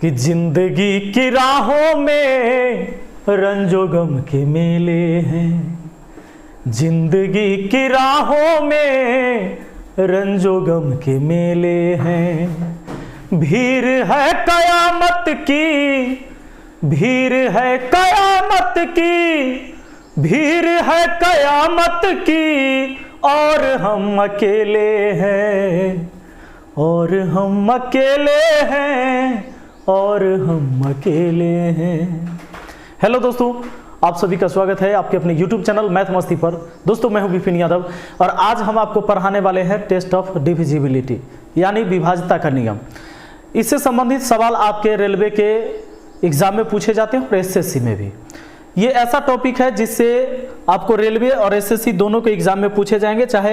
कि जिंदगी की राहों में रंजो गम के मेले हैं, जिंदगी की राहों में रंजो गम के मेले हैं। भीड़ है कयामत की, भीड़ है कयामत की, भीड़ है कयामत की, और हम अकेले हैं, और हम अकेले हैं, और हम अकेले हैं। हेलो दोस्तों, आप सभी का स्वागत है आपके अपने YouTube चैनल मैथ मस्ती पर। दोस्तों मैं हूं विपिन यादव और आज हम आपको पढ़ाने वाले हैं टेस्ट ऑफ डिविजिबिलिटी यानी विभाज्यता का नियम। इससे संबंधित सवाल आपके रेलवे के एग्जाम में पूछे जाते हैं और एसएससी में भी। ये ऐसा टॉपिक है जिससे आपको रेलवे और एसएससी दोनों के एग्जाम में पूछे जाएंगे, चाहे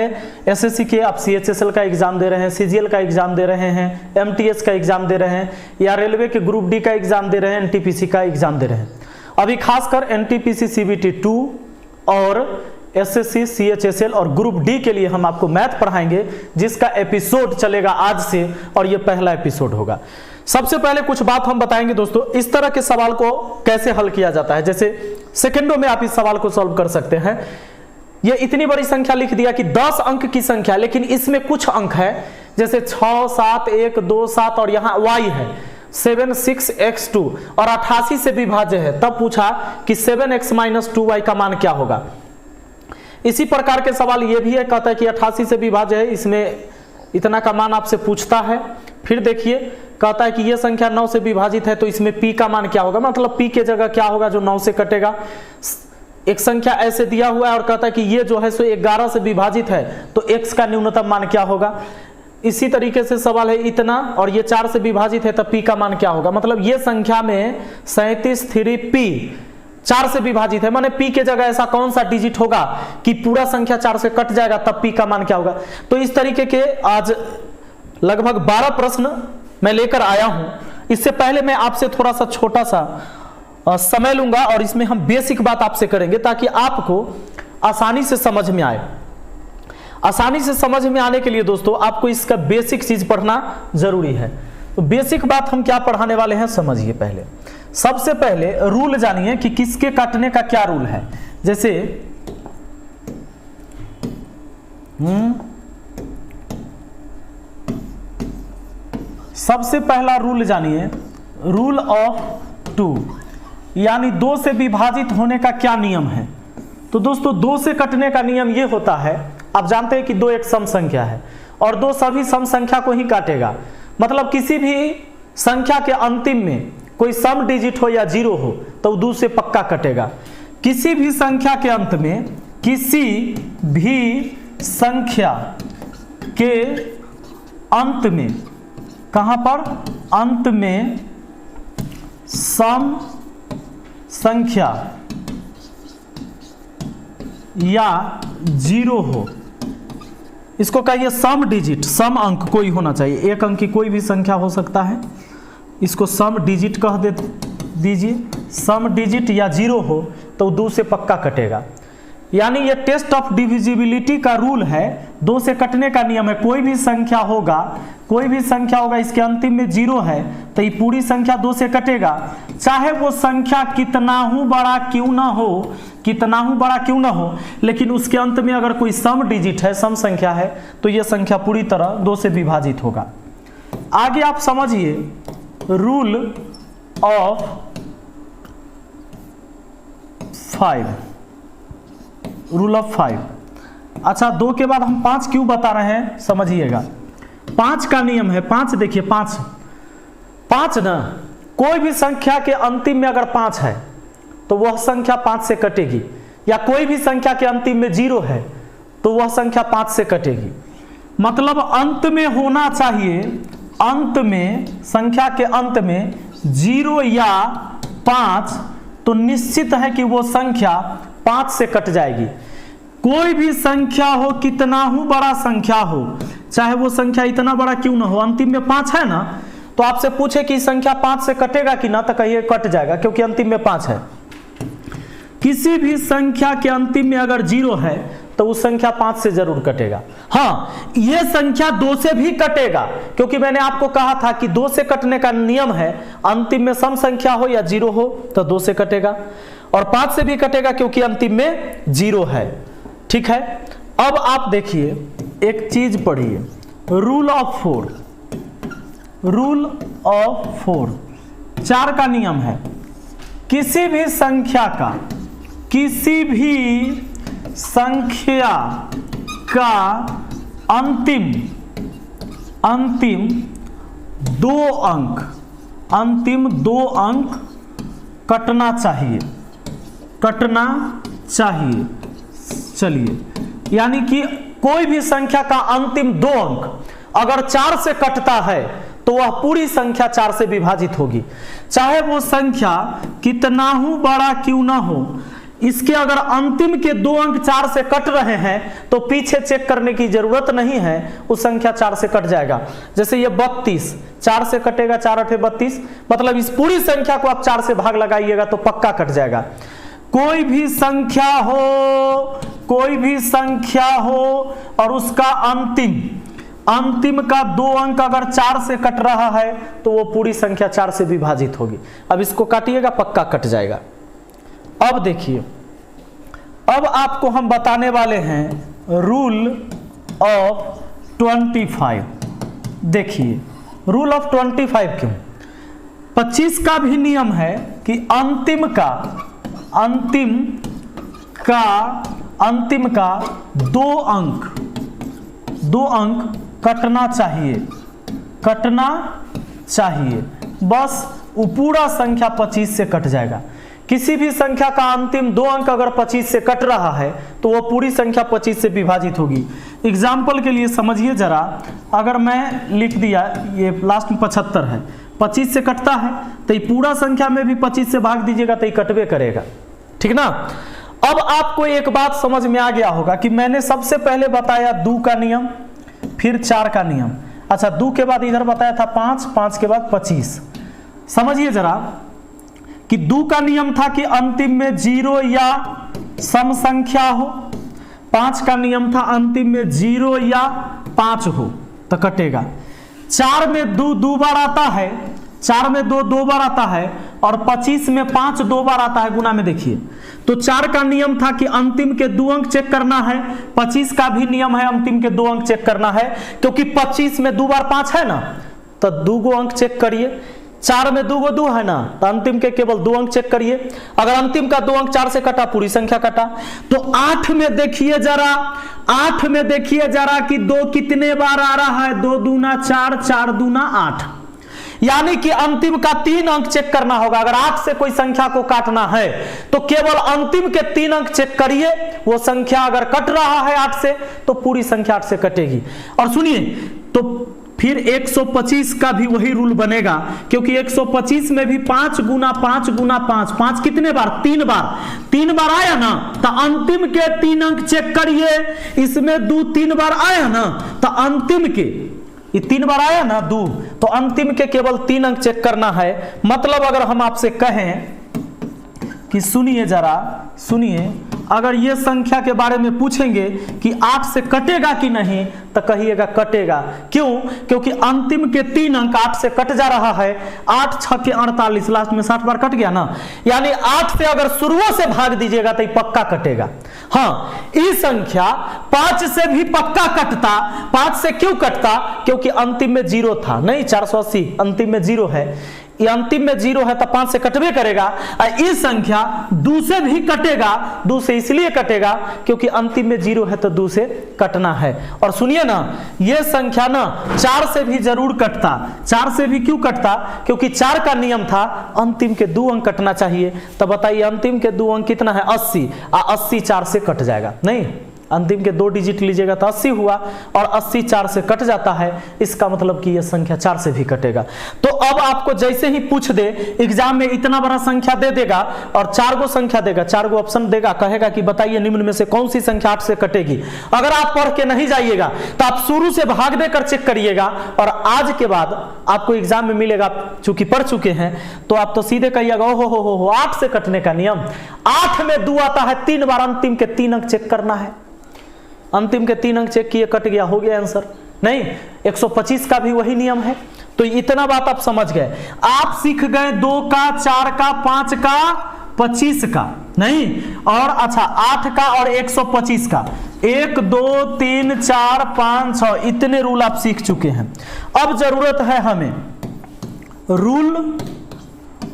एसएससी के आप सीएचएसएल का एग्जाम दे रहे हैं, सीजीएल का एग्जाम दे रहे हैं, एमटीएस का एग्जाम दे रहे हैं, या रेलवे के ग्रुप डी का एग्जाम दे रहे हैं, एनटीपीसी का एग्जाम दे रहे हैं। अभी खासकर एनटीपीसी सीबीटी 2 और एसएससी सीएचएसएल और ग्रुप डी के लिए हम आपको मैथ पढ़ाएंगे, जिसका एपिसोड चलेगा आज से और ये पहला एपिसोड होगा। सबसे पहले कुछ बात हम बताएंगे दोस्तों, इस तरह के सवाल को कैसे हल किया जाता है। जैसे सेकंडों में आप इस सवाल को सॉल्व कर सकते हैं। ये इतनी बड़ी संख्या लिख दिया कि 10 अंक की संख्या, लेकिन इसमें कुछ अंक है जैसे 6, 7, 1, 2, 7 और यहाँ y है 7, 6, x2 और 88 से विभाज्य है। तब पूछा कि 7x - 2y का मान क्या होगा। इसी प्रकार के सवाल ये भी है, कहता है कि 88 से विभाज्य है, इसमें इतना का मान आपसे पूछता है। फिर देखिए कहता है कि ये संख्या 9 से विभाजित है, तो इसमें p का मान क्या होगा, मतलब p के जगह क्या होगा जो 9 से कटेगा। एक संख्या ऐसे दिया हुआ है और कहता है कि ये जो है सो 11 से विभाजित है, तो x का न्यूनतम मान क्या होगा। इसी तरीके से सवाल है इतना और ये 4 से विभाजित है, तब p का मान क्या होगा। मतलब ये संख्या में 37 3p 4 से विभाजित है, माने p के जगह ऐसा कौन सा डिजिट होगा कि पूरा संख्या 4 से कट जाएगा, तब p का मान क्या होगा। तो इस तरीके के आज लगभग 12 प्रश्न मैं लेकर आया हूं। इससे पहले मैं आपसे थोड़ा सा छोटा सा समय लूंगा और इसमें हम बेसिक बात आपसे करेंगे ताकि आपको आसानी से समझ में आए। आसानी से समझ में आने के लिए दोस्तों आपको इसका बेसिक चीज पढ़ना जरूरी है। तो बेसिक बात हम क्या पढ़ाने वाले हैं समझिए। पहले सबसे पहले रूल जानिए कि किसके काटने का क्या रूल है। जैसे सबसे पहला रूल जानिए, रूल ऑफ 2 यानी 2 से विभाजित होने का क्या नियम है। तो दोस्तों 2 से कटने का नियम ये होता है, आप जानते हैं कि 2 एक सम संख्या है और 2 सभी सम संख्या को ही काटेगा। मतलब किसी भी संख्या के अंतिम में कोई सम डिजिट हो या 0 हो तो 2 से पक्का कटेगा। किसी भी संख्या के अंत में, किसी भी संख्या के अंत में, कहां पर, अंत में सम संख्या या 0 हो, इसको कहिए सम डिजिट। सम अंक कोई होना चाहिए, एक अंक की कोई भी संख्या हो सकता है, इसको सम डिजिट कह दीजिए। सम डिजिट या 0 हो तो 2 से पक्का कटेगा। यानी ये टेस्ट ऑफ डिविजिबिलिटी का रूल है, 2 से कटने का नियम है। कोई भी संख्या होगा, कोई भी संख्या होगा इसके अंतिम में 0 है तो ये पूरी संख्या 2 से कटेगा, चाहे वो संख्या कितना ही बड़ा क्यों ना हो, कितना ही बड़ा क्यों ना हो, लेकिन उसके अंत में अगर कोई सम डिजिट है, सम संख्या है, तो यह संख्या पूरी तरह 2 से विभाजित होगा। आगे आप समझिए रूल ऑफ 5। Rule of 5। अच्छा 2 के बाद हम 5 क्यों बता रहे हैं समझिएगा। 5 का नियम है, 5 देखिए, 5 ना, कोई भी संख्या के अंतिम में अगर 5 है तो वह संख्या 5 से कटेगी, या कोई भी संख्या के अंतिम में 0 है तो वह संख्या 5 से कटेगी। मतलब अंत में होना चाहिए, अंत में, संख्या के अंत में 0 या 5, तो निश्चित है कि वो संख्या 5 से कट जाएगी। कोई भी संख्या हो, कितना ही बड़ा संख्या हो, चाहे वो संख्या इतना बड़ा क्यों ना हो, अंतिम में 5 है ना, तो आपसे पूछे कि संख्या 5 से कटेगा कि ना, तो कहिए कट जाएगा क्योंकि अंतिम में 5 है। किसी भी संख्या के अंतिम में अगर 0 है तो उस संख्या 5 से जरूर कटेगा। हाँ, यह संख्या 2 से भी कटेगा, क्योंकि मैंने आपको कहा था कि 2 से कटने का नियम है, अंतिम में सम संख्या हो या 0 हो तो 2 से कटेगा, और 5 से भी कटेगा क्योंकि अंतिम में 0 है। ठीक है, अब आप देखिए एक चीज पढ़िए, रूल ऑफ 4। रूल ऑफ 4 4 का नियम है, किसी भी संख्या का अंतिम 2 अंक कटना चाहिए। चलिए, यानी कि कोई भी संख्या का अंतिम 2 अंक अगर 4 से कटता है तो वह पूरी संख्या 4 से विभाजित होगी, चाहे वो संख्या कितना ही बड़ा क्यों ना हो। इसके अगर अंतिम के 2 अंक 4 से कट रहे हैं तो पीछे चेक करने की जरूरत नहीं है, उस संख्या 4 से कट जाएगा। जैसे ये 32 4 से कटेगा, 4 8 32, मतलब इस पूरी संख्या को आप 4 से भाग लगाइएगा तो पक्का कट जाएगा। कोई भी संख्या हो और उसका अंतिम का 2 अंक अगर 4 से कट रहा है तो वो पूरी संख्या 4 से विभाजित होगी। अब इसको काटिएगा, पक्का कट जाएगा। अब देखिए, अब आपको हम बताने वाले हैं रूल ऑफ 25। देखिए रूल ऑफ 25 क्यों, 25 का भी नियम है कि अंतिम का 2 अंक कटना चाहिए, बस वो पूरा संख्या 25 से कट जाएगा। किसी भी संख्या का अंतिम 2 अंक अगर 25 से कट रहा है तो वो पूरी संख्या 25 से विभाजित होगी। एग्जाम्पल के लिए समझिए जरा, अगर मैं लिख दिया ये लास्ट में 75 है, 25 से कटता है तो ये पूरा संख्या में भी 25 से भाग दीजिएगा तो ये कटवे करेगा, ठीक ना। अब आपको एक बात समझ में आ गया होगा कि मैंने सबसे पहले बताया 2 का नियम, फिर 4 का नियम। अच्छा, 2 के बाद इधर बताया था 5 के बाद 25। समझिए जरा कि 2 का नियम था कि अंतिम में 0 या सम संख्या हो, 5 का नियम था अंतिम में 0 या 5 हो तो कटेगा। 4 में 2 बार आता है, 4 में 2 बार आता है, और 25 में 5 2 बार आता है गुना में। देखिए तो 4 का नियम था कि अंतिम के 2 अंक चेक करना है, 25 का भी नियम है अंतिम के 2 अंक चेक करना है, क्योंकि 25 में 2 बार 5 है ना, तो 2 अंक चेक करिए। 4 में 2 है ना, तो अंतिम के केवल 2 अंक चेक करिए। अगर अंतिम का 2 अंक 4 से कटा, पूरी संख्या कटा। तो 8 में देखिए जरा कि 2 कितने बार आ रहा है, 2 दूना 4, 4 दूना 8, यानी कि अंतिम का 3 अंक चेक करना होगा। अगर 8 से कोई संख्या को काटना है तो केवल अंतिम के 3 अंक चेक करिए, वो संख्या अगर कट रहा है 8 से तो पूरी संख्या 8 से कटेगी। और सुनिए, तो फिर 125 का भी वही रूल बनेगा, क्योंकि 125 में भी 5 गुना 5 गुना 5, 5 कितने बार, 3 बार आया ना, तो अंतिम के 3 अंक चेक करिए। इसमें 2 3 बार आया ना, तो अंतिम के ये 3 बार आया ना 2, तो अंतिम के केवल 3 अंक चेक करना है। मतलब अगर हम आपसे कहें कि सुनिए जरा, अगर ये संख्या के बारे में पूछेंगे कि 8 से कटेगा कि नहीं, तो कहिएगा कटेगा। क्यों? क्योंकि अंतिम के 3 अंक 8 से कट जा रहा है। 8 6 के 48, लास्ट में 60 बार कट गया ना, यानी 8 से अगर शुरुओं से भाग दीजिएगा तो पक्का कटेगा। हाँ, ये संख्या 5 से भी पक्का कटता। 5 से क्यों कटता? क्योंकि अंतिम में 0 था, नहीं 480 अंतिम में 0 है, ये अंतिम में 0 है तो 5 से कटवे करेगा। ये संख्या 2 से भी कटेगा। 2 से इसलिए कटेगा क्योंकि अंतिम में 0 है तो 2 से कटना है। और सुनिए ना, ये संख्या ना 4 से भी जरूर कटता। 4 से भी क्यों कटता? क्योंकि 4 का नियम था अंतिम के 2 अंक कटना चाहिए। तो बताइए अंतिम के 2 अंक कितना है? 80। 80 4 से कट जाएगा, नहीं अंतिम के 2 डिजिट लीजिएगा तो 80 हुआ, और 80 4 से कट जाता है। इसका मतलब कि यह संख्या 4 से भी कटेगा। तो अब आपको जैसे ही पूछ दे एग्जाम में, इतना बड़ा संख्या दे देगा और 4 गो संख्या देगा, 4 गो ऑप्शन देगा, कहेगा कि बताइए निम्न में से कौन सी संख्या 8 से कटेगी। अगर आप पढ़ के नहीं जाइएगा तो आप शुरू से भाग देकर चेक करिएगा, और आज के बाद आपको एग्जाम में मिलेगा, चूंकि पढ़ चुके हैं तो आप तो सीधे कहिएगा हो 8 से कटने का नियम। 8 में 2 आता है 3 बार, अंतिम के 3 अंक चेक करना है। अंतिम के 3 अंक चेक किए, कट गया, हो गया आंसर। नहीं, 125 का भी वही नियम है। तो इतना बात आप समझ गए। आप सीख गए 2 का, 4 का, 5 का, 25 का, नहीं, और अच्छा 8 का और 125 का। 1 2 3 4 5 6 इतने रूल आप सीख चुके हैं। अब जरूरत है हमें रूल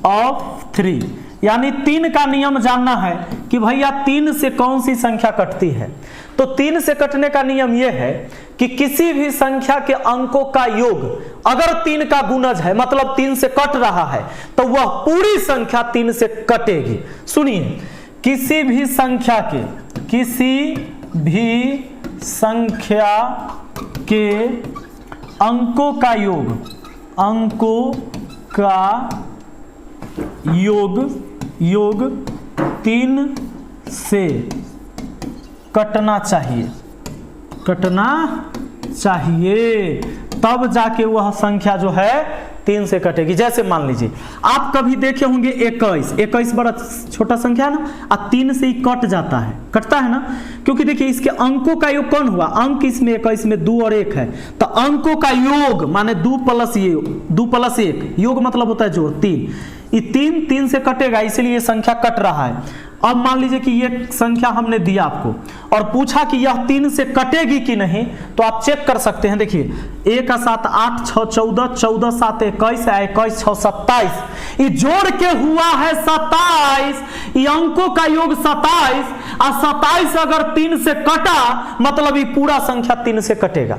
ऑफ 3, यानी 3 का नियम जानना है कि भैया 3 से कौन सी संख्या कटती है। तो 3 से कटने का नियम यह है कि किसी भी संख्या के अंकों का योग अगर 3 का गुणज है, मतलब 3 से कट रहा है, तो वह पूरी संख्या 3 से कटेगी। सुनिए, किसी भी संख्या के अंकों का योग 3 से कटना चाहिए, तब जाके वह संख्या जो है 3 से कटेगी। जैसे मान लीजिए आप कभी देखे होंगे 21 बड़ा छोटा संख्या ना, और 3 से ही कटता है ना, क्योंकि देखिए इसके अंकों का योग कौन हुआ, अंक इसमें 21 में 2 और 1 है, तो अंकों का योग माने 2 प्लस 1, योग मतलब होता है जोड़, 3। ये 3 से कटेगा, इसलिए ये संख्या कट रहा है। अब मान लीजिए कि ये संख्या हमने दिया आपको और पूछा कि यह 3 से कटेगी कि नहीं, तो आप चेक कर सकते हैं। देखिए 1 का 7 8 6 14, 14 7 21, 21 6 27, ये जोड़ के हुआ है 27। ये अंकों का योग 27, और 27 अगर 3 से कटा मतलब ये पूरा संख्या 3 से कटेगा।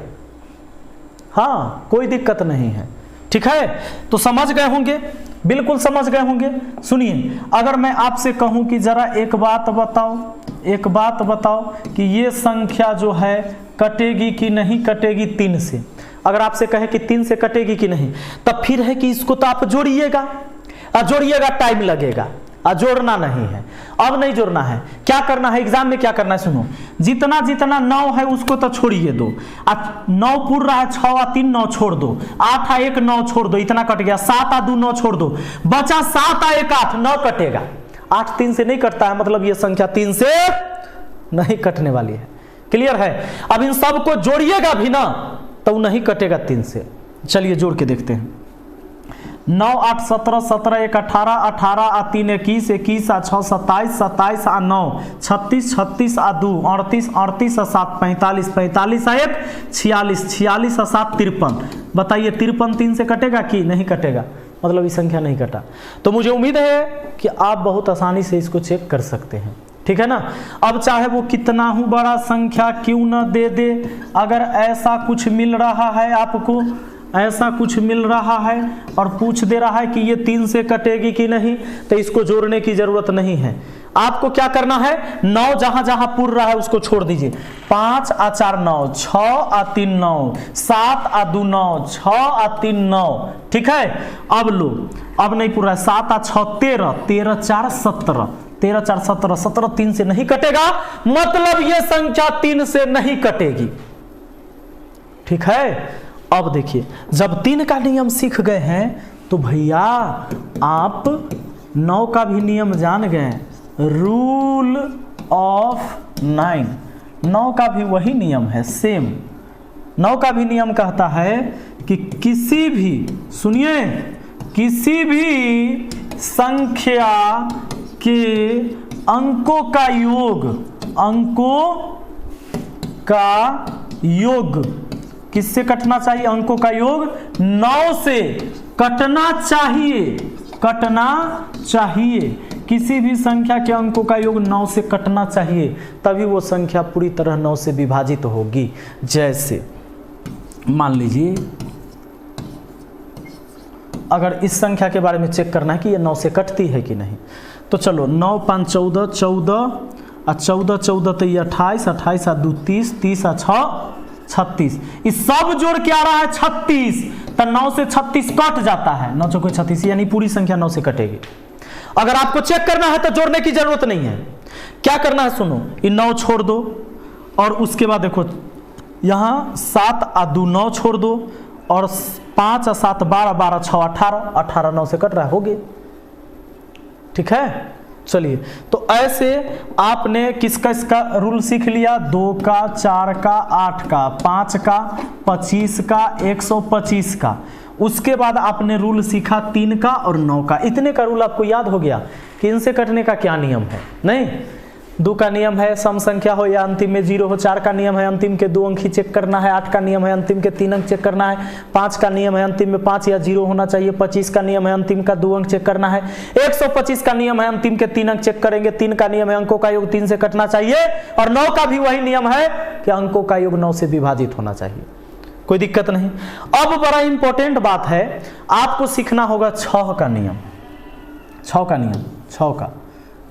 हाँ, कोई दिक्कत नहीं है, ठीक है। तो समझ गए होंगे, बिल्कुल समझ गए होंगे। सुनिए, अगर मैं आपसे कहूं कि जरा एक बात बताओ कि ये संख्या जो है कटेगी कि नहीं कटेगी 3 से। अगर आपसे कहे कि 3 से कटेगी कि नहीं, तब फिर है कि इसको तो आप जोड़िएगा, टाइम लगेगा, जोड़ना नहीं है। अब नहीं जोड़ना है, क्या करना है एग्जाम में, क्या करना है सुनो, जितना 9 है उसको तो छोड़िए दो, 9 पूर रहा है 6 और 3 9 छोड़ दो, 8 और 1 9 छोड़ दो, इतना कट गया, 7 और 2 9 छोड़ दो, बचा 7 और 1 8, 9 कटेगा। 8 3 से नहीं कटता है, मतलब ये संख्या 3 से नहीं कटने वाली है। क्लियर है। अब इन सबको जोड़िएगा भी ना तो नहीं कटेगा 3 से। चलिए जोड़ के देखते हैं। 9 8 17, 17 1 18, 18 आ 3 21, 21 आ 6 27, 27 आ 9 36, 36 आ 2 38, 38 आ 7 45, 45 आ 1 46, 46 आ 7 53। बताइए 53 3 से कटेगा कि नहीं कटेगा, मतलब ये संख्या नहीं कटा। तो मुझे उम्मीद है कि आप बहुत आसानी से इसको चेक कर सकते हैं, ठीक है ना। अब चाहे वो कितना ही बड़ा संख्या क्यों न दे दे, अगर ऐसा कुछ मिल रहा है आपको, ऐसा कुछ मिल रहा है और पूछ दे रहा है कि ये 3 से कटेगी कि नहीं, तो इसको जोड़ने की जरूरत नहीं है। आपको क्या करना है, 9 जहां जहां पूर रहा है उसको छोड़ दीजिए। 5 आ 4 9, 6 आ 3 9, 7 आ 2 9, 6 आ 3 9, ठीक है। अब लो, अब नहीं पूरा है, 7 आ 6 13, 13 4 17, 13 4 17, 17 3 से नहीं कटेगा, मतलब ये संख्या 3 से नहीं कटेगी, ठीक है। अब देखिए, जब 3 का नियम सीख गए हैं तो भैया आप 9 का भी नियम जान गए, रूल ऑफ 9। 9 का भी वही नियम है, सेम। 9 का भी नियम कहता है कि किसी भी, सुनिए, किसी भी संख्या के अंकों का योग किससे कटना चाहिए, अंकों का योग 9 से कटना चाहिए। किसी भी संख्या के अंकों का योग 9 से कटना चाहिए, तभी वो संख्या पूरी तरह 9 से विभाजित होगी। जैसे मान लीजिए, अगर इस संख्या के बारे में चेक करना है कि ये 9 से कटती है कि नहीं, तो चलो 9 5 14, 14 आ 14 14 तो ये 28, 28 आ 2 30, 30 आ 6 36, इस सब जोड़ के आ रहा है 36, तो 9 से 36 कट जाता है, 9 चौके 36, यानी पूरी संख्या 9 से कटेगी। अगर आपको चेक करना है तो जोड़ने की जरूरत नहीं है। क्या करना है सुनो, ये 9 छोड़ दो और उसके बाद देखो यहाँ 7 आ 2 9 छोड़ दो और 5 आ 7 12, 12 6 18, 18 9 से कट रहा है, हो गए, ठीक है। चलिए, तो ऐसे आपने किसका इसका रूल सीख लिया, 2 का, 4 का, 8 का, 5 का, 25 का, 125 का। उसके बाद आपने रूल सीखा 3 का और 9 का। इतने का रूल आपको याद हो गया कि इनसे कटने का क्या नियम है। नहीं, 2 का नियम है सम संख्या हो या अंतिम में 0 हो, 4 का नियम है अंतिम के 2 अंक ही चेक करना है, 8 का नियम है अंतिम के 3 अंक चेक करना है, 5 का नियम है अंतिम में 5 या 0 होना चाहिए, 25 का नियम है अंतिम का 2 अंक चेक करना है, 125 का नियम है अंतिम के 3 अंक चेक करेंगे, 3 का नियम है अंकों का योग 3 से कटना चाहिए, और 9 का भी वही नियम है कि अंकों का योग 9 से विभाजित होना चाहिए। कोई दिक्कत नहीं। अब बड़ा इंपॉर्टेंट बात है, आपको सीखना होगा 6 का नियम। 6 का नियम, 6 का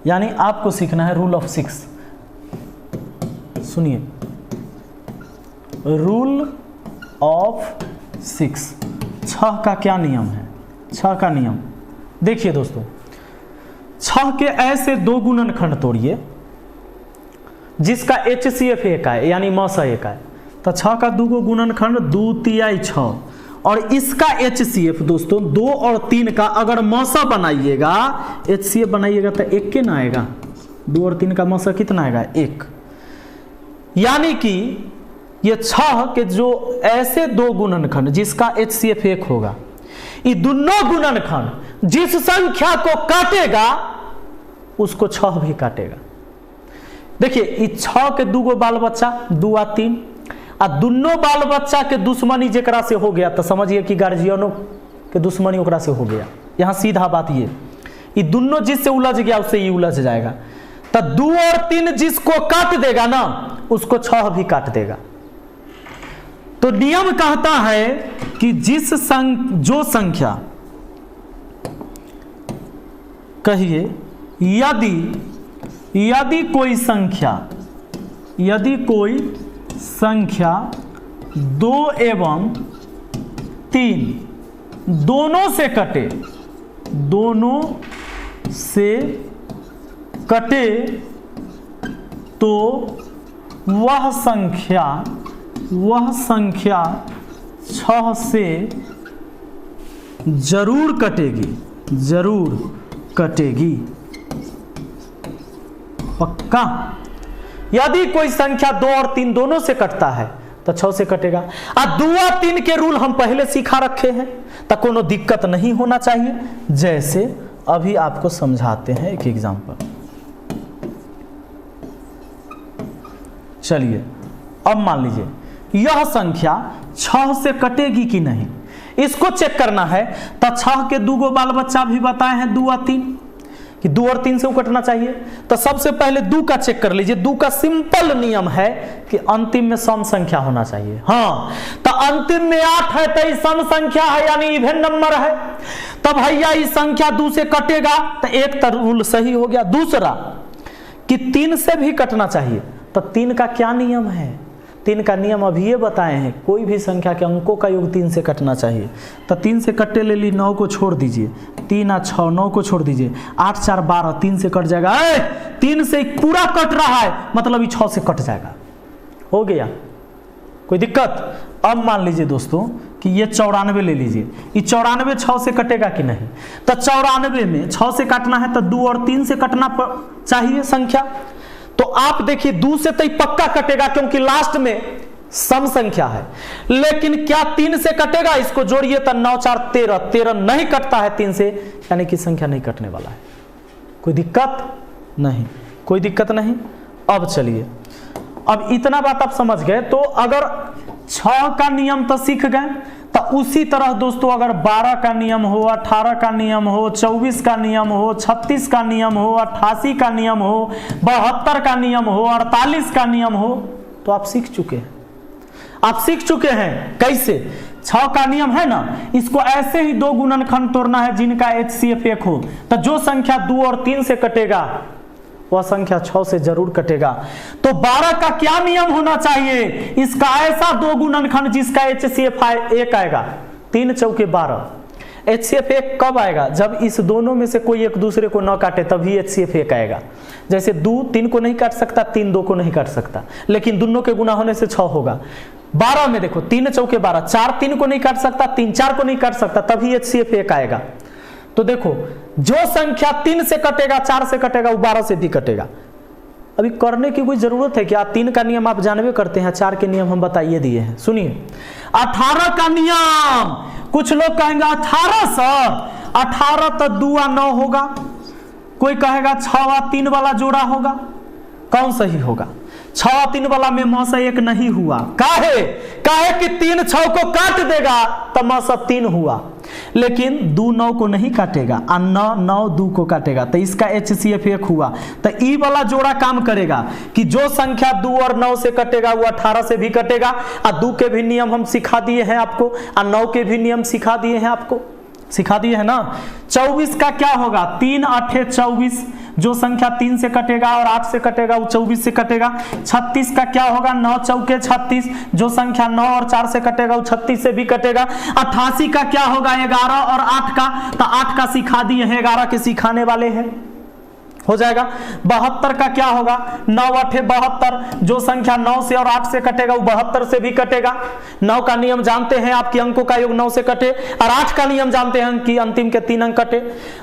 यानी आपको सीखना है रूल ऑफ 6। सुनिए, रूल ऑफ 6, 6 का क्या नियम है। 6 का नियम देखिए दोस्तों, 6 के ऐसे 2 गुणनखंड तोड़िए जिसका HCF 1 है यानी मौसा 1 है। तो 6 का 2 गुणनखंड 2 तिहाई 6 और इसका HCF दोस्तों 2 और 3 का अगर मौसा बनाइएगा, HCF बनाइएगा तो 1 के ना आएगा, 2 और 3 का मौसा कितना आएगा 1। यानी कि ये 6 के जो ऐसे 2 गुणनखंड जिसका HCF 1 होगा, ये दोनों गुणनखंड जिस संख्या को काटेगा उसको 6 भी काटेगा। देखिए, ये 6 के 2 बाल बच्चा 2 आ 3 आ दोनों बाल बच्चा के दुश्मनी जेकरा से हो गया तो समझिए कि गार्जियनों के दुश्मनी ओकरा से हो गया। यहां सीधा बात ये दोनों जिससे उलझ गया उससे ये उलझ जाएगा। तो 2 और 3 जिसको काट देगा ना उसको 6 भी काट देगा। तो नियम कहता है कि जो संख्या कहिए यदि कोई संख्या 2 एवं 3 दोनों से कटे तो वह संख्या 6 से जरूर कटेगी। पक्का? यदि कोई संख्या 2 और 3 दोनों से कटता है तो 6 से कटेगा। 2 और 3 के रूल हम पहले सिखा रखे हैं तो कोनो दिक्कत नहीं होना चाहिए। जैसे अभी आपको समझाते हैं एक एग्जांपल। चलिए, अब मान लीजिए यह संख्या 6 से कटेगी कि नहीं, इसको चेक करना है। तो 6 के 2 बाल बच्चा भी बताए हैं 2 और 3 कि 2 और 3 से कटना चाहिए। तो सबसे पहले 2 का चेक कर लीजिए। 2 का सिंपल नियम है कि अंतिम में सम संख्या होना चाहिए। हाँ, तो अंतिम में 8 है तो सम संख्या है यानी इवन नंबर है। तो भैया इस संख्या 2 से कटेगा तो एक तो रूल सही हो गया। दूसरा कि 3 से भी कटना चाहिए। तो 3 का क्या नियम है? 3 का नियम अभी ये बताए हैं, कोई भी संख्या के अंकों का योग 3 से कटना चाहिए। तो 3 से कट्टे ले ली, 9 को छोड़ दीजिए, 3 और 6 9 को छोड़ दीजिए, 8 4 12 3 से कट जाएगा। 3 से पूरा कट रहा है मतलब ये 6 से कट जाएगा। हो गया, कोई दिक्कत? अब मान लीजिए दोस्तों कि ये 94 ले लीजिए, ये 94 6 से कटेगा कि नहीं? तो 94 में 6 से काटना है तो 2 और 3 से कटना चाहिए संख्या। तो आप देखिए 2 से तो पक्का कटेगा क्योंकि लास्ट में सम संख्या है। लेकिन क्या 3 से कटेगा? इसको जोड़िए तो 9 4 13, 13 नहीं कटता है 3 से, यानी कि संख्या नहीं कटने वाला है। कोई दिक्कत नहीं, कोई दिक्कत नहीं। अब चलिए, अब इतना बात आप समझ गए। तो अगर 6 का नियम तो सीख गए, तो उसी तरह दोस्तों अगर 12 का नियम हो, 18 का नियम हो, 24 का नियम हो, 36 का नियम हो, 88 का नियम हो, 72 का नियम हो, 48 का नियम हो, तो आप सीख चुके हैं। आप सीख चुके हैं कैसे 6 का नियम है ना, इसको ऐसे ही 2 गुणनखंड तोड़ना है जिनका HCF 1 हो। तो जो संख्या 2 और 3 से कटेगा वह संख्या 6 से जरूर कटेगा। तो 12 का क्या नियम होना चाहिए? इसका ऐसा 2 गुणनखंड जिसका HCF 1 आएगा। 3 चौके 12। HCF 1 कब आएगा? जब इस दोनों में से कोई एक दूसरे को न काटे तभी HCF 1 आएगा। जैसे 2 3 को नहीं काट सकता, 3 2 को नहीं काट सकता, लेकिन दोनों के गुना होने से 6 होगा। 12 में देखो 3 चौके 12, 4 3 को नहीं काट सकता, 3 4 को नहीं काट सकता, तभी HCF 1 आएगा। तो देखो जो संख्या 3 से कटेगा, 4 से कटेगा, वो 12 से भी कटेगा। अभी करने की कोई जरूरत है क्या? 3 का नियम आप जानवे करते हैं, 4 के नियम हम बताइए दिए हैं। सुनिए 18 का नियम। कुछ लोग कहेंगे 18 सर, 18 तो 2 और 9 होगा, कोई कहेगा 6 और 3 वाला जोड़ा होगा। कौन सही होगा? 6 और 3 वाला में म से 1 नहीं हुआ। काहे कि 3 6 को काट देगा तो म से 3 हुआ, लेकिन 2 9 को नहीं काटेगा और 9 9 2 को काटेगा, तो इसका HCF 1 हुआ। तो ई वाला जोड़ा काम करेगा कि जो संख्या 2 और 9 से कटेगा वो 18 से भी कटेगा। और 2 के भी नियम हम सिखा दिए हैं आपको, और 9 के भी नियम सिखा दिए हैं आपको, सिखा दिए है ना। 24 का क्या होगा? 3 8 24, जो संख्या 3 से कटेगा और 8 से कटेगा वो 24 से कटेगा। 36 का क्या होगा? 9 चौके 36, जो संख्या 9 और 4 से कटेगा वो 36 से भी कटेगा। 88 का क्या होगा? 11 और 8 का, तो 8 का सिखा दिए हैं, 11 के सिखाने वाले हैं, हो जाएगा। 72 का क्या होगा? 9 8 72, जो संख्या 9 से और 8 से कटेगा वो 72 से भी कटेगा। 9 का नियम जानते हैं आपकी अंकों का योग 9 से कटे, और 8 का नियम जानते हैं कि अंतिम के 3 अंक कटे।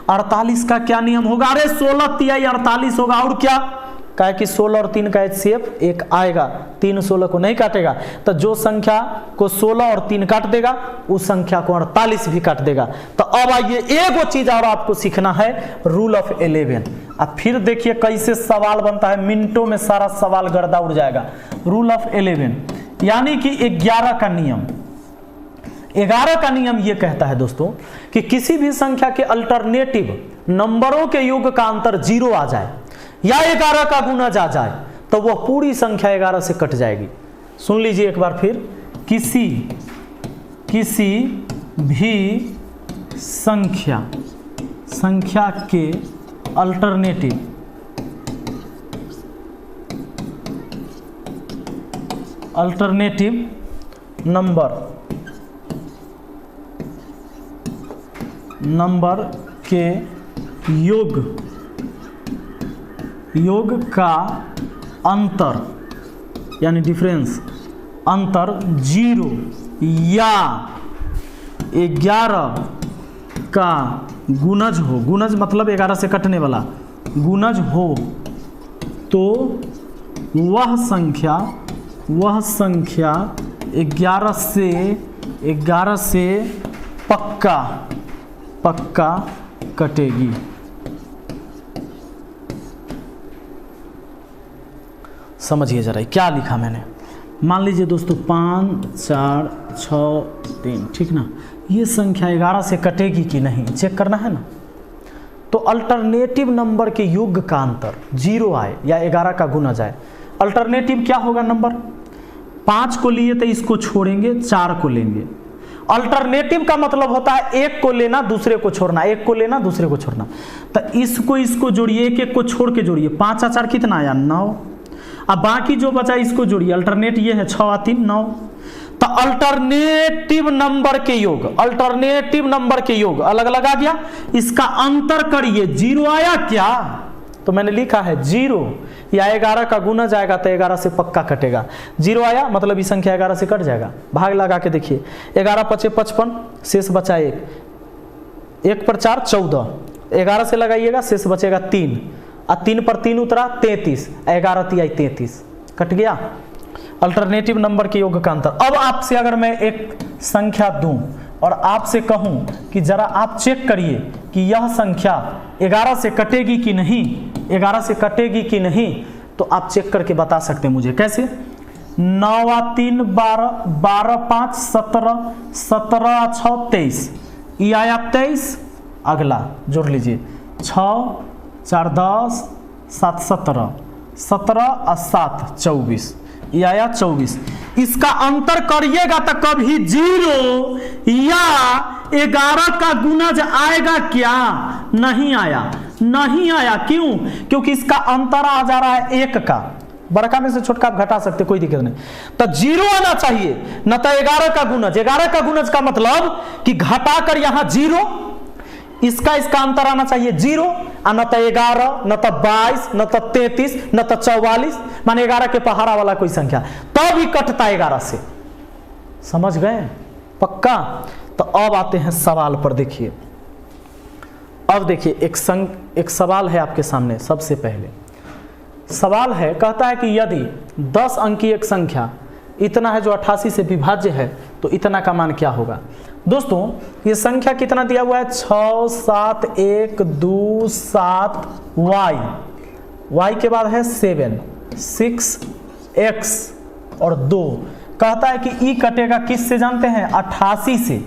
48 का क्या नियम होगा? अरे 16 तिहाई 48 होगा, और क्या? कहे कि 16 और 3 का HCF 1 आएगा, 3 16 को नहीं काटेगा, तो जो संख्या को 16 और 3 काट देगा उस संख्या को 48 भी काट देगा। तो अब आइए एक चीज और आपको सीखना है, रूल ऑफ 11। अब फिर देखिए कैसे सवाल बनता है, मिनटों में सारा सवाल गर्दा उड़ जाएगा। रूल ऑफ 11 यानी कि 11 का नियम। 11 का नियम यह कहता है दोस्तों कि किसी भी संख्या के अल्टरनेटिव नंबरों के योग का अंतर 0 आ जाए या 11 का गुणज आ जाए तो वह पूरी संख्या 11 से कट जाएगी। सुन लीजिए एक बार फिर, किसी भी संख्या के अल्टरनेटिव नंबर के योग का अंतर यानी डिफरेंस अंतर 0 या 11 का गुणज हो, गुणज मतलब 11 से कटने वाला गुणज हो, तो वह संख्या 11 से पक्का कटेगी। समझिए जरा क्या लिखा मैंने। मान लीजिए दोस्तों 5 4 6 3, ठीक ना, ये संख्या 11 से कटेगी कि नहीं चेक करना है ना। तो अल्टरनेटिव नंबर के योग का अंतर 0 आए या 11 का गुणज आए। अल्टरनेटिव क्या होगा? नंबर 5 को लिए तो इसको छोड़ेंगे, 4 को लेंगे। अल्टरनेटिव का मतलब होता है एक को लेना दूसरे को छोड़ना, एक को लेना दूसरे को छोड़ना। तो इसको जोड़िए, एक को छोड़ के जोड़िए, 5 और 4 कितना आया? 9। अब बाकी जो बचा इसको जोड़िए, अल्टरनेट ये है 6 और 3 9। तो अल्टरनेटिव नंबर के योग अलग अलग आ गया, इसका अंतर करिए, 0 आया क्या? तो मैंने लिखा है 0 या 11 का गुणज आएगा तो 11 से पक्का कटेगा। 0 आया मतलब ये संख्या 11 से कट जाएगा। भाग लगा के देखिए, 11 5 55, शेष बचा 1, 1 पर 4 14, 11 से लगाइएगा शेष बचेगा 3, और 3 पर 3 उतरा 33, 11 तिहाई 33 कट गया। अल्टरनेटिव नंबर के योग का अंतर। अब आपसे अगर मैं एक संख्या दूं और आपसे कहूं कि जरा आप चेक करिए कि यह संख्या 11 से कटेगी कि नहीं, 11 से कटेगी कि नहीं, तो आप चेक करके बता सकते हैं मुझे। कैसे? 9 और 3 12, 12 5 17, 17 और 6 23, ये आया 23। अगला जोड़ लीजिए, 6 4 10, 7 17, 17 और 7 24, ये आया 24। इसका अंतर करिएगा तो कभी 0 या 11 का गुणज आएगा क्या? नहीं आया। क्यों? क्योंकि इसका अंतर आ जा रहा है 1 का। बड़का में से छोटका आप घटा सकते, कोई दिक्कत नहीं। तो 0 आना चाहिए, न तो 11 का गुणज। 11 का गुणज का मतलब कि घटाकर यहां 0, इसका अंतर आना चाहिए 0, न तो 11, न तो 22, न तो 33, न तो 44, माने 11 के पहाड़ा वाला कोई संख्या, तब ही कटता 11 से। समझ गए? पक्का? तो अब आते हैं सवाल पर। देखिए अब देखिए एक सवाल है आपके सामने। सबसे पहले सवाल है, कहता है कि यदि 10 अंकी एक संख्या इतना है जो 88 से विभाज्य है तो इतना का मान क्या होगा। दोस्तों ये संख्या कितना दिया हुआ है, 6 7 1 2 7 y के बाद है 7 6 x और 2। कहता है कि ई कटेगा किस से जानते हैं, 88 से।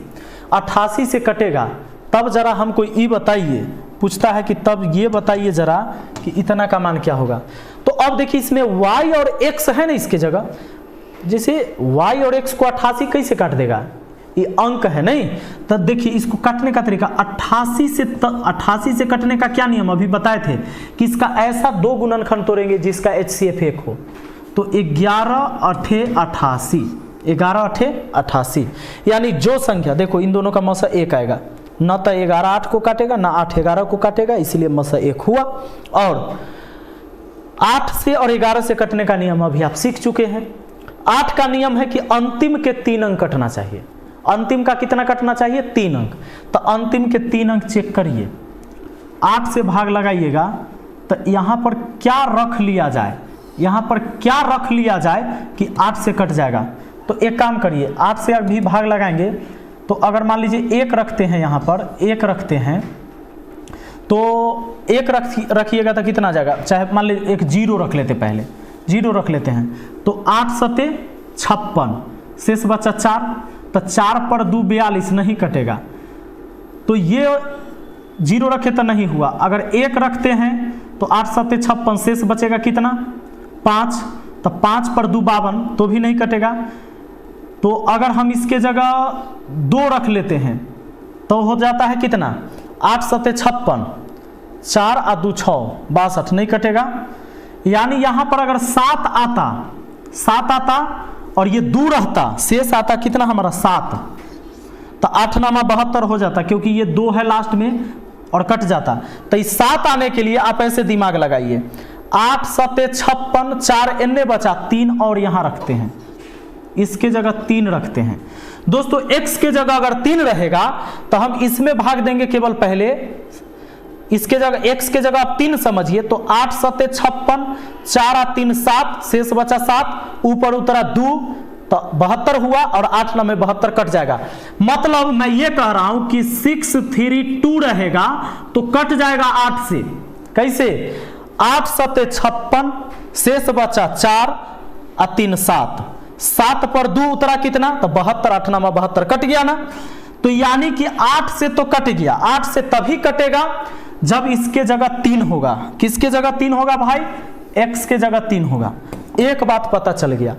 88 से कटेगा, तब जरा हमको ई बताइए, पूछता है कि तब ये बताइए जरा कि इतना का मान क्या होगा। तो अब देखिए इसमें y और x है ना इसके जगह, जैसे y और x को 88 कैसे काट देगा, ये अंक है नहीं। तो देखिए इसको काटने का तरीका 88 से कटने का क्या नियम अभी बताए थे कि इसका ऐसा 2 गुणनखंड तोड़ेंगे जिसका HCF 1 हो। तो 11 8 88, 11 8 88, यानी जो संख्या देखो इन दोनों का मसा 1 आएगा, न तो 11 8 को काटेगा ना 8 11 को काटेगा, इसलिए मसा 1 हुआ। और 8 से और 11 से कटने का नियम अभी आप सीख चुके हैं। 8 का नियम है कि अंतिम के 3 अंक कटना चाहिए। अंतिम का कितना कटना चाहिए, 3 अंक। तो अंतिम के 3 अंक चेक करिए, 8 से भाग लगाइएगा तो यहाँ पर क्या रख लिया जाए, यहाँ पर क्या रख लिया जाए कि 8 से कट जाएगा। तो एक काम करिए, 8 से भी भाग लगाएंगे तो अगर मान लीजिए 1 रखते हैं, यहाँ पर 1 रखते हैं तो 1 रखिएगा तो कितना जाएगा, चाहे मान लीजिए एक 0 रख लेते, पहले 0 रख लेते हैं तो 8 7 56, शेष बचा 4, तो 4 पर 2 42 नहीं कटेगा। तो ये 0 रखे तो नहीं हुआ। अगर 1 रखते हैं तो 8 7 56, शेष बचेगा कितना 5, तो 5 पर 2 52 तो भी नहीं कटेगा। तो अगर हम इसके जगह 2 रख लेते हैं तो हो जाता है कितना, 8 7 56, 4 और 2 6 62 नहीं कटेगा। यानी यहाँ पर अगर 7 आता और ये 2 रहता, शेष आता कितना हमारा 7, तो 8 नामा 72 हो जाता, क्योंकि ये 2 है लास्ट में और कट जाता। तो इस 7 आने के लिए आप ऐसे दिमाग लगाइए, 8 7 56, 4 एन्ने बचा 3 और यहाँ रखते हैं, इसके जगह 3 रखते हैं। दोस्तों x के जगह अगर 3 रहेगा तो हम इसमें भाग देंगे केवल पहले, इसके जगह x के जगह आप 3 समझिए, तो 8 7 56, 4 और 3 7, शेष बचा 7, ऊपर उतरा 2 तो 72 हुआ और 8 9 में 72 कट जाएगा। मतलब मैं ये कह रहा हूं कि 6 3 2 रहेगा तो कट जाएगा 8 से। कैसे, 8 7 56, शेष बचा 4 और 3 7, 7 पर 2 उतरा कितना, तो 72, 8 9 72 कट गया ना। तो यानी कि 8 से तो कट गया, 8 से तभी कटेगा जब इसके जगह 3 होगा। किसके जगह 3 होगा भाई, x के जगह 3 होगा। एक बात पता चल गया।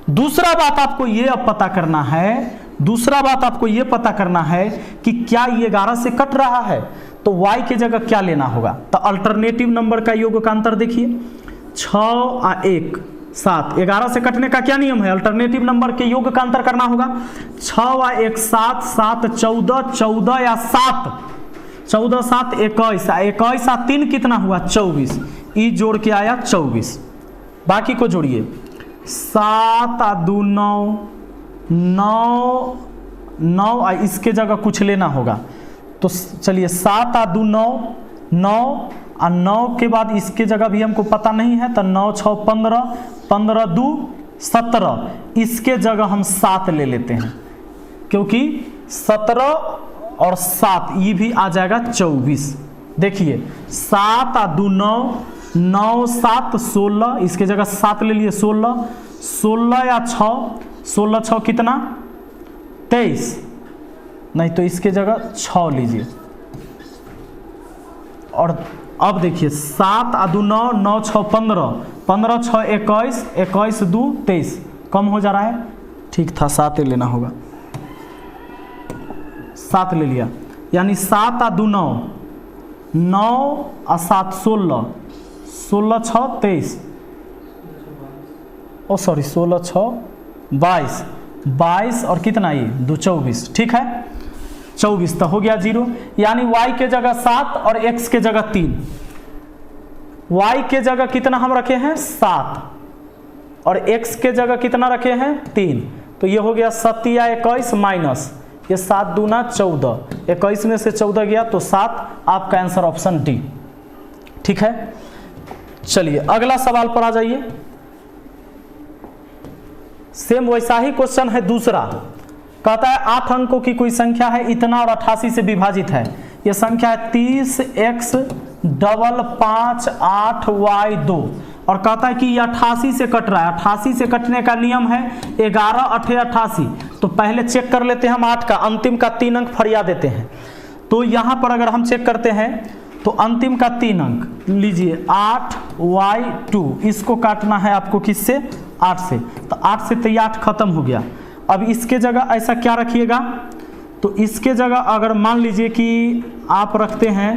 दूसरा बात आपको ये अब पता करना है, कि क्या ये 11 से कट रहा है तो y के जगह क्या लेना होगा। तो अल्टरनेटिव नंबर का योग का अंतर देखिए, 6 और 1 7, 11 से कटने का क्या नियम है, अल्टरनेटिव नंबर के योग का अंतर करना होगा। 6 और 1 7, 7 14, 14 या 7, 14 7 21, 21 और 3 कितना हुआ 24, ई जोड़ के आया 24। बाकी को जोड़िए, 7 और 2 9, 9 9 और इसके जगह कुछ लेना होगा। तो चलिए 7 और 2 9, 9 और 9 के बाद इसके जगह भी हमको पता नहीं है, तो 9 6 15, 15 2 17, इसके जगह हम 7 ले लेते हैं, क्योंकि 17 और 7 ये भी आ जाएगा 24। देखिए 7 और 2 9, 9 7 16, इसके जगह 7 ले लिए 16, 16 या 6, 16 6 कितना 23, नहीं तो इसके जगह 6 लीजिए। और अब देखिए 7 और 2 9, 9 6 15, 15 6 21, 21 2 23, कम हो जा रहा है, ठीक था 7 लेना होगा, 7 ले लिया। यानी 7 और 2 9, 9 और 7 16, 16 6 23, ओ सॉरी 16 6 22, 22 और कितना ये 2 24, ठीक है 24 तो हो गया 0। यानी y के जगह 7 और x के जगह 3, y के जगह कितना हम रखे हैं 7 और x के जगह कितना रखे हैं 3, तो ये हो गया 7 या 21 माइनस ये 7 दूना 14, 21 में से 14 गया तो 7 आपका आंसर ऑप्शन डी। ठीक है, चलिए अगला सवाल पर आ जाइए। सेम वैसा ही क्वेश्चन है दूसरा। कहता है 8 अंकों की कोई संख्या है, इतना और 88 से विभाजित है। यह संख्या है 30x डबल 5 8y2 और कहता है कि ये 88 से कट रहा है। 88 से कटने का नियम है 11 8 88। तो पहले चेक कर लेते हैं हम 8 का, अंतिम का 3 अंक फरिया देते हैं। तो यहां पर अगर हम चेक करते हैं तो अंतिम का 3 अंक लीजिए 8y2, इसको काटना है आपको किससे, 8 से। तो 8 से तो ये 8 खत्म हो गया। अब इसके जगह ऐसा क्या रखिएगा, तो इसके जगह अगर मान लीजिए कि आप रखते हैं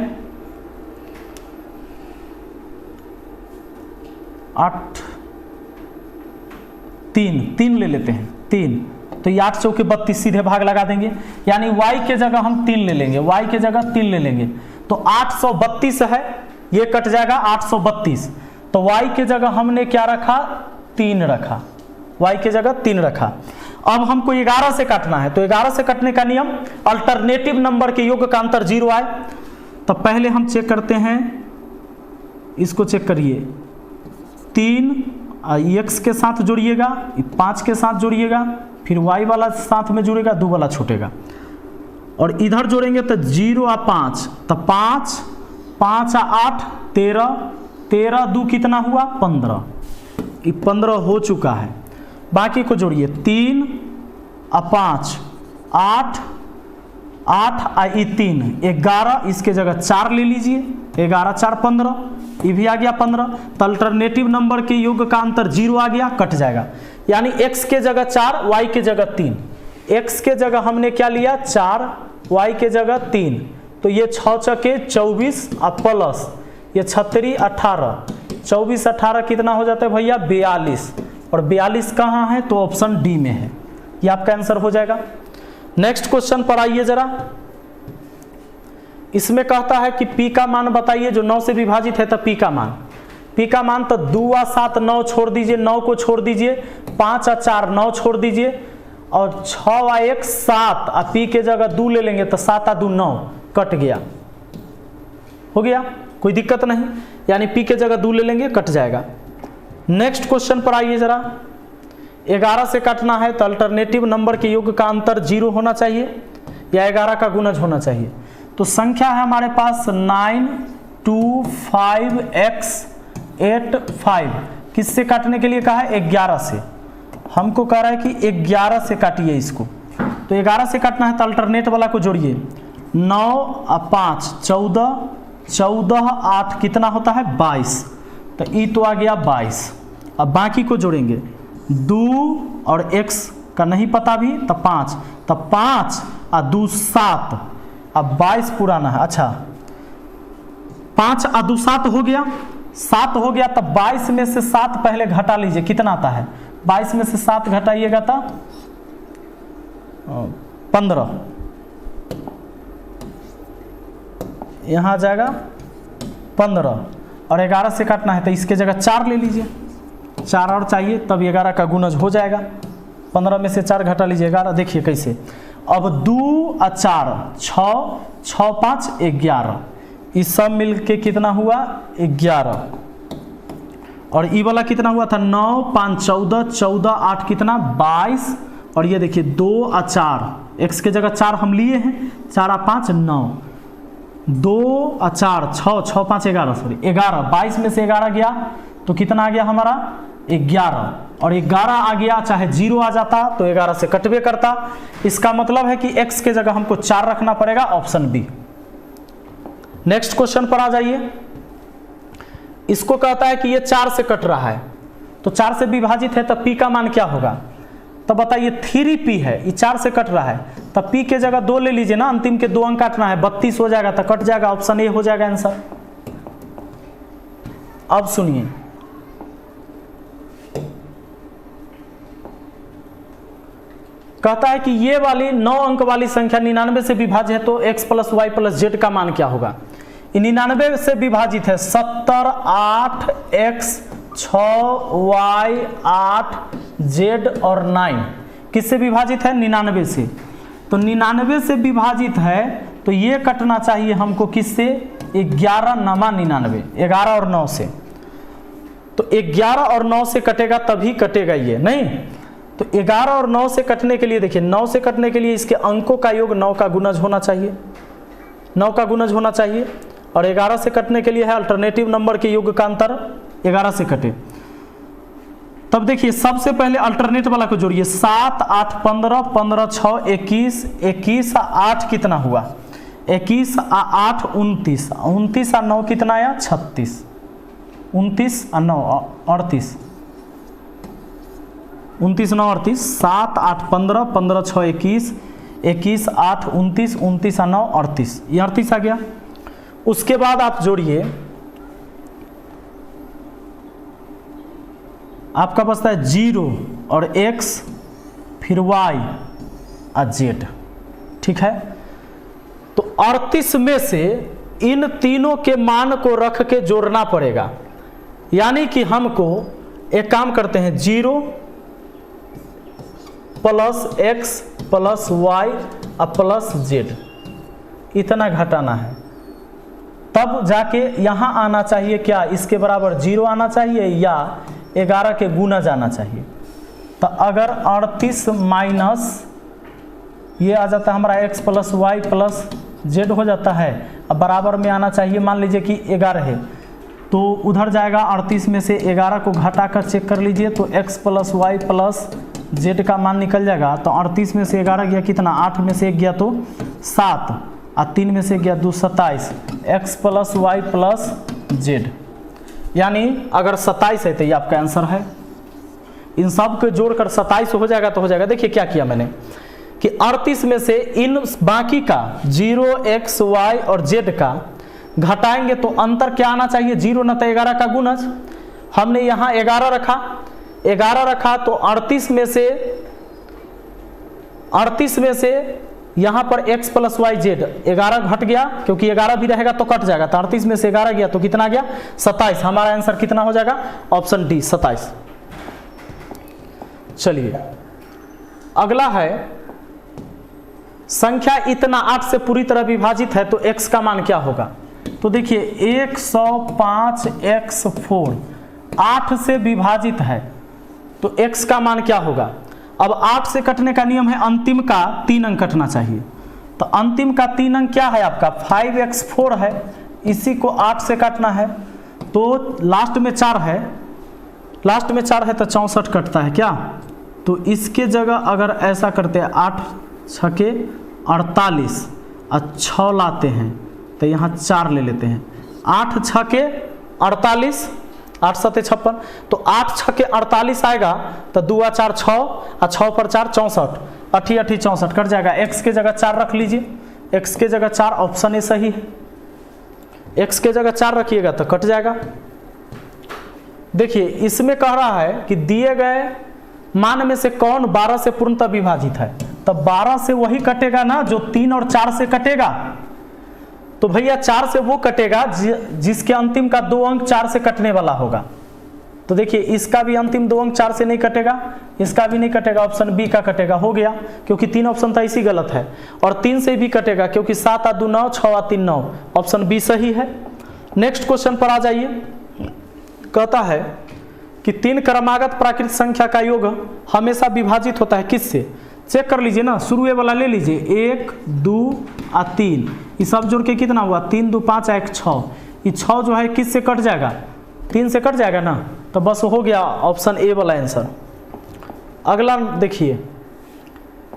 8 3 ले लेते हैं 3, तो ये 8 चौके 32 सीधे भाग लगा देंगे, यानी y के जगह हम 3 ले लेंगे, y के जगह 3 ले लेंगे। तो 832 है, ये कट जाएगा 832। तो y के जगह हमने क्या रखा, 3 रखा, y के जगह 3 रखा। अब हमको 11 से काटना है, तो 11 से कटने का नियम अल्टरनेटिव नंबर के योग का अंतर 0 आए। तो पहले हम चेक करते हैं, इसको चेक करिए, 3 x के साथ जोड़िएगा, 5 के साथ जोड़िएगा, फिर y वाला साथ में जुड़ेगा, 2 वाला छूटेगा, और इधर जोड़ेंगे तो 0 और 5, तो 5 5 और 8 13, 13 2 कितना हुआ 15, ये 15 हो चुका है। बाकी को जोड़िए 3 और 5 8 8 और 3 11, इसके जगह 4 ले लीजिए, 11 4 15, ये भी आ गया 15। तो अल्टरनेटिव नंबर के योग का अंतर 0 आ गया, कट जाएगा। यानी x के जगह 4, y के जगह 3। x के जगह हमने क्या लिया 4, y के जगह 3, तो ये 6 चके 24 और प्लस ये 36 18, 24 18 कितना हो जाता है भैया 42, और 42 कहाँ है, तो ऑप्शन डी में है, ये आपका आंसर हो जाएगा। नेक्स्ट क्वेश्चन पर आइए जरा। इसमें कहता है कि p का मान बताइए जो 9 से विभाजित है। तो p का मान तो 2 और 7 9 छोड़ दीजिए, 9 को छोड़ दीजिए, 5 और 4 9 छोड़ दीजिए, और 6 और 1 7, और p के जगह 2 ले लेंगे तो 7 और 2 9, कट गया, हो गया, कोई दिक्कत नहीं। यानी p के जगह 2 ले लेंगे, कट जाएगा। नेक्स्ट क्वेश्चन पर आइए जरा। 11 से काटना है तो अल्टरनेटिव नंबर के योग का अंतर 0 होना चाहिए या 11 का गुणज होना चाहिए। तो संख्या है हमारे पास 9 2 5 x 8 5, किससे काटने के लिए कहा है 11 से। हमको कह रहा है कि 11 से काटिए इसको, तो 11 से काटना है तो अल्टरनेट वाला को जोड़िए, 9 और 5 14, 14 8 कितना होता है 22, तो ई तो आ गया 22। अब बाकी को जोड़ेंगे, 2 और x का नहीं पता भी, तो 5, तो 5 और 2 7, अब 22 पुराना है। अच्छा 5 और 2 7 हो गया, 7 हो गया, तब 22 में से 7 पहले घटा लीजिए, कितना आता है 22 में से 7 घटाइएगा तो 15, यहाँ आ जाएगा 15, और 11 से काटना है तो इसके जगह 4 ले लीजिए, 4 और चाहिए, तब 11 का गुणज हो जाएगा। 15 में से 4 घटा लीजिए 11, देखिए कैसे। अब 2 और 4 6 6 5 11, इस सब मिलके कितना हुआ 11, और ई वाला कितना हुआ था 9 5 14, 14 8 कितना 22, और ये देखिए 2 और 4, x के जगह 4 हम लिए हैं, 4 और 5 9, 2 और 4 6 6 5 11, सॉरी 11, 22 में से 11 गया तो कितना आ गया हमारा 11, और 11 आ गया, चाहे 0 आ जाता तो 11 से कटवे करता। इसका मतलब है कि x के जगह हमको 4 रखना पड़ेगा, ऑप्शन बी। नेक्स्ट क्वेश्चन पर आ जाइए। इसको कहता है कि ये 4 से कट रहा है, तो 4 से विभाजित है, तो p का मान क्या होगा, तो बताइए 3p है, ये 4 से कट रहा है, तो p के जगह 2 ले लीजिए ना, अंतिम के 2 अंक काटना है, 32 हो जाएगा, तो कट जाएगा, ऑप्शन ए हो जाएगा आंसर। अब सुनिए, कहता है कि ये वाली 9 अंक वाली संख्या 99 से विभाज्य है, तो x plus Y plus Z का मान क्या होगा। 99 से विभाजित है 70 8 x 6 y 8 z और 9, किससे विभाजित है 99 से। तो 99 से विभाजित है तो ये कटना चाहिए हमको किससे, 11 नमा 99, 11 और 9 से। तो 11 और 9 से कटेगा तभी कटेगा ये, नहीं तो 11 और 9 से कटने के लिए देखिए, 9 से कटने के लिए इसके अंकों का योग 9 का गुणज होना चाहिए, 9 का गुणज होना चाहिए। और 11 से कटने के लिए है अल्टरनेटिव नंबर के योग का अंतर 11 से कटे। तब देखिए सबसे पहले अल्टरनेट वाला को जोड़िए, 7 8 15, 15 6 21, 21 8 कितना हुआ, 21 8 29, 29 और 9 कितना आया 36, 29 और 9 38, 29 9 38, 7 8 15, 15 6 21, 21 8 29, 29 और 9 38, ये 38 आ गया। उसके बाद आप जोड़िए, आपका बचता है 0 और x फिर y और z, ठीक है। तो 38 में से इन तीनों के मान को रख के जोड़ना पड़ेगा, यानी कि हमको एक काम करते हैं, 0 प्लस x प्लस y और प्लस z इतना घटाना है, तब जाके यहाँ आना चाहिए क्या, इसके बराबर 0 आना चाहिए या 11 के गुना जाना चाहिए। तो अगर 38 माइनस ये आ जाता है हमारा x plus Y plus Z हो जाता है, अब बराबर में आना चाहिए, मान लीजिए कि 11 है तो उधर जाएगा 38 में से 11 को घटा कर चेक कर लीजिए, तो x plus Y plus Z का मान निकल जाएगा। तो 38 में से 11 गया कितना, 8 में से 1 गया तो 7 और 3 में से गया 2 27, x plus Y plus Z, यानी अगर 27 है तो ये आपका आंसर है। इन सब को जोड़कर 27 हो जाएगा तो हो जाएगा। देखिए क्या किया मैंने कि 38 में से इन बाकी का 0 x y और z का घटाएंगे तो अंतर क्या आना चाहिए, 0 न तो 11 का गुणज। हमने यहाँ 11 रखा तो 38 में से यहाँ पर x प्लस वाई जेड 11 घट गया, क्योंकि 11 भी रहेगा तो कट जाएगा, तो 38 में से 11 गया तो कितना गया 27। हमारा आंसर कितना हो जाएगा, ऑप्शन डी 27। चलिए अगला है, संख्या इतना 8 से पूरी तरह विभाजित है तो x का मान क्या होगा। तो देखिए 105x4 8 से विभाजित है तो x का मान क्या होगा। अब 8 से कटने का नियम है अंतिम का 3 अंक कटना चाहिए, तो अंतिम का 3 अंक क्या है आपका 5x4 है, इसी को 8 से काटना है तो लास्ट में 4 है, लास्ट में 4 है तो 64 कटता है क्या। तो इसके जगह अगर ऐसा करते हैं 8 छके 48 और 6 लाते हैं तो यहाँ 4 ले लेते हैं, 8 छके 48 8 7 56, तो 8 छके 48 आएगा तो 2 4 6 और 6 पर 4 64, 8 8 64 कट जाएगा। x के जगह 4 रख लीजिए, x के जगह 4 ऑप्शन ए सही है, x के जगह 4 रखिएगा तो कट जाएगा। देखिए इसमें कह रहा है कि दिए गए मान में से कौन 12 से पूर्णतः विभाजित है, तब 12 से वही कटेगा ना जो 3 और 4 से कटेगा। तो भैया 4 से वो कटेगा जिसके अंतिम का 2 अंक 4 से कटने वाला होगा। तो देखिए इसका भी अंतिम 2 अंक 4 से नहीं कटेगा, इसका भी नहीं कटेगा, ऑप्शन बी का कटेगा, हो गया, क्योंकि 3 ऑप्शन था इसी गलत है। और 3 से भी कटेगा क्योंकि 7 और 2 9, 6 और 3 9, ऑप्शन बी सही है। नेक्स्ट क्वेश्चन पर आ जाइए, कहता है कि 3 क्रमागत प्राकृतिक संख्या का योग हमेशा विभाजित होता है किससे। चेक कर लीजिए ना, शुरू वाला ले लीजिए, 1 2 और 3, ये सब जोड़ के कितना हुआ 3 2 5 1 6, ये 6 जो है किससे कट जाएगा 3 से कट जाएगा ना, तो बस हो गया ऑप्शन ए वाला आंसर। अगला देखिए,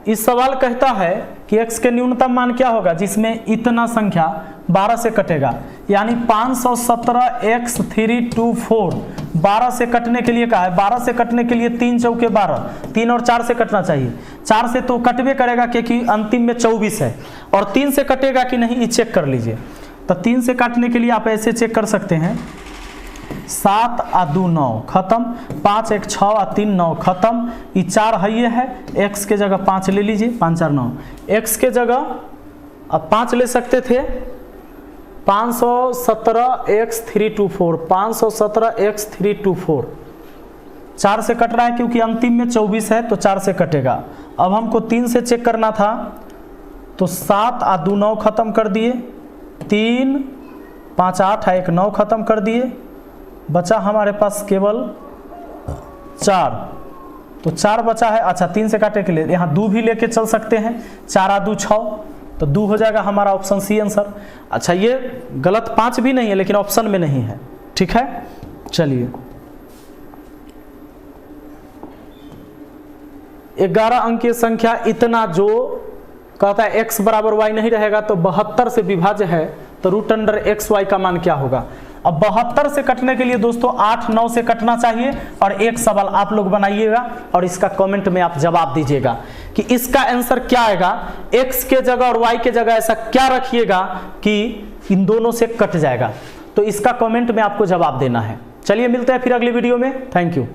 इस सवाल कहता है कि x के न्यूनतम मान क्या होगा जिसमें इतना संख्या 12 से कटेगा, यानी 517x324 12 से कटने के लिए कहा है। 12 से कटने के लिए 3 चौके 12, 3 और 4 से कटना चाहिए, 4 से तो कटवे करेगा क्योंकि अंतिम में 24 है, और 3 से कटेगा कि नहीं ये चेक कर लीजिए। तो 3 से काटने के लिए आप ऐसे चेक कर सकते हैं, 7 और 2 9 खत्म, 5 1 6 और 3 9 खत्म, ये 4 है, ये है, x के जगह 5 ले लीजिए, 5 4 9, x के जगह अब 5 ले सकते थे, 517x324, 517x324, 4 से कट रहा है क्योंकि अंतिम में 24 है तो 4 से कटेगा। अब हमको 3 से चेक करना था, तो 7 आ 2 9 खत्म कर दिए, 3 5 8 है 1 9 खत्म कर दिए, बचा हमारे पास केवल 4। तो 4 बचा है। अच्छा 3 से काटे के लिए यहाँ 2 भी लेके चल सकते हैं, 4 आ 2 6, तो 2 हो जाएगा हमारा ऑप्शन सी आंसर। अच्छा ये गलत 5 भी नहीं है लेकिन ऑप्शन में नहीं है, ठीक है। चलिए 11 अंकीय संख्या इतना जो कहता है x बराबर y नहीं रहेगा तो 72 से विभाज्य है, तो रूट अंडर एक्स वाई का मान क्या होगा। अब 72 से कटने के लिए दोस्तों 8 9 से कटना चाहिए, और एक सवाल आप लोग बनाइएगा और इसका कमेंट में आप जवाब दीजिएगा कि इसका आंसर क्या आएगा। x के जगह और y के जगह ऐसा क्या रखिएगा कि इन दोनों से कट जाएगा, तो इसका कमेंट में आपको जवाब देना है। चलिए मिलते हैं फिर अगली वीडियो में, थैंक यू।